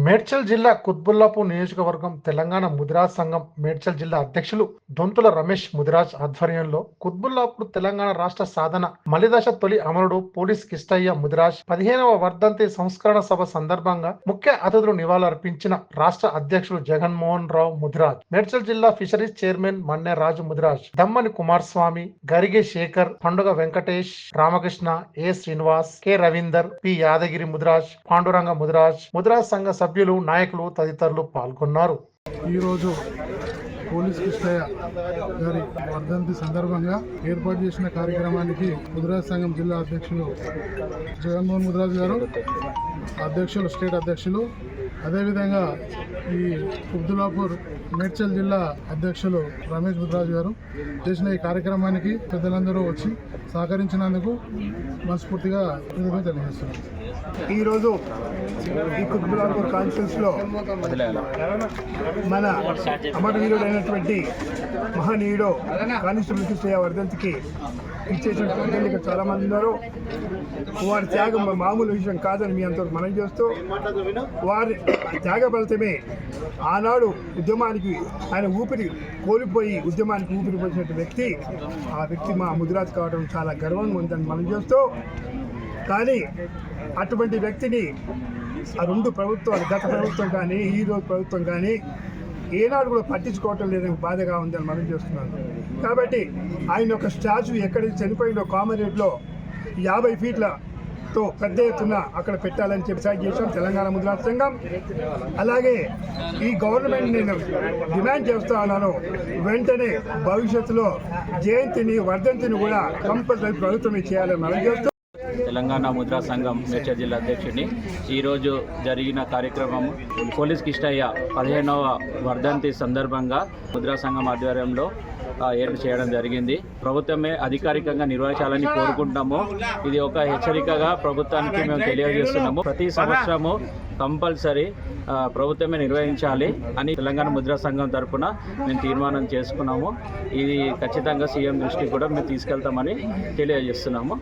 మేడ్చల్ జిల్లా కుత్బుల్లాపూర్ నియోజకవర్గం తెలంగాణ ముదిరాజ్ సంఘం మేడ్చల్ జిల్లా అధ్యక్షులు దొంతుల రమేష్ ముదిరాజ్ ఆధ్వర్యంలో కుత్బుల్లాపూర్ తెలంగాణ రాష్ట్ర సాధన మలిదశ తొలి అమరుడు పోలీస్ కిష్టయ్య ముదిరాజ్ 15వ వర్ధంతి సంస్కరణ సభ సందర్భంగా ముఖ్య అతిథులు నివాళులర్పించిన రాష్ట్ర అధ్యక్షులు జగన్మోహన్ రావు ముదిరాజ్, మేడ్చల్ జిల్లా ఫిషరీస్ చైర్మన్ మన్నె రాజు ముదిరాజ్, దమ్మని కుమారస్వామి, గరిగే శేఖర్, పండుగ వెంకటేష్, రామకృష్ణ, ఏ శ్రీనివాస్, కె రవీందర్, పి యాదగిరి ముదిరాజ్, పాండురంగ ముదిరాజ్, ముదిరాజ్ సంఘ సభ్యులు, నాయకులు తదితరులు పాల్గొన్నారు. ఈరోజు పోలీస్ కిష్టయ్య గారి వర్ధంతి సందర్భంగా ఏర్పాటు చేసిన కార్యక్రమానికి ముదిరాజ్ సంఘం జిల్లా అధ్యక్షులు జగన్మోహన్ ముదిరాజ్ గారు, అధ్యక్షులు స్టేట్ అధ్యక్షులు, అదేవిధంగా ఈ కుత్బుల్లాపూర్ మేడ్చల్ జిల్లా అధ్యక్షులు రమేష్ ముదిరాజ్ గారు చేసిన ఈ కార్యక్రమానికి పెద్దలందరూ వచ్చి సహకరించినందుకు మనస్ఫూర్తిగా కృతజ్ఞతలు తెలియజేస్తున్నాం. ఈరోజు ఈ కుత్బుల్లాపూర్ కాన్ఫరెన్స్లో మన అమరవీరుడైనటువంటి మహనీయుడు కానిస్టేబుల్ కిష్టయ్య వర్ధంతికి ఇచ్చేసినటువంటి ఇక్కడ చాలామంది ఉన్నారు. వారి త్యాగం మామూలు విషయం కాదని మీ అంతవరకు మనం చేస్తూ, వారి త్యాగ ఫలితమే ఆనాడు ఉద్యమానికి ఆయన ఊపిరి కోల్పోయి ఉద్యమానికి ఊపిరి పోసినటువంటి వ్యక్తి, ఆ వ్యక్తి మా ముదిరాజ్ కావడం చాలా గర్వంగా ఉందని మనం చేస్తూ, కానీ అటువంటి వ్యక్తిని ఆ రెండు ప్రభుత్వాలు, గత ప్రభుత్వం కానీ ఈ రోజు ప్రభుత్వం కానీ ఏనాడు కూడా పట్టించుకోవటం లేదని బాధగా ఉందని మనం చేస్తున్నాను. కాబట్టి ఆయన ఒక స్టాచ్యూ ఎక్కడైతే చనిపోయిందో కామరేడ్లో 50 ఫీట్లతో పెద్ద ఎత్తున అక్కడ పెట్టాలని చెప్పి డిసైడ్ చేశాం తెలంగాణ ముదిరాజ్ సంఘం. అలాగే ఈ గవర్నమెంట్ నేను డిమాండ్ చేస్తూ ఉన్నాను, వెంటనే భవిష్యత్తులో జయంతిని వర్ధంతిని కూడా కంపల్సరీ ప్రభుత్వమే చేయాలని మనం చేస్తాం. తెలంగాణ ముదిరాజ్ సంఘం మేడ్చల్ జిల్లా అధ్యక్షుడిని. ఈరోజు జరిగిన కార్యక్రమం పోలీస్ కిష్టయ్య 15వ వర్ధంతి సందర్భంగా ముదిరాజ్ సంఘం ఆధ్వర్యంలో ఏర్పాటు చేయడం జరిగింది. ప్రభుత్వమే అధికారికంగా నిర్వహించాలని కోరుకుంటున్నాము. ఇది ఒక హెచ్చరికగా ప్రభుత్వానికి మేము తెలియజేస్తున్నాము. ప్రతి సంవత్సరము కంపల్సరీ ప్రభుత్వమే నిర్వహించాలి అని తెలంగాణ ముదిరాజ్ సంఘం తరఫున మేము తీర్మానం చేసుకున్నాము. ఇది ఖచ్చితంగా సీఎం దృష్టికి కూడా మేము తీసుకెళ్తామని తెలియజేస్తున్నాము.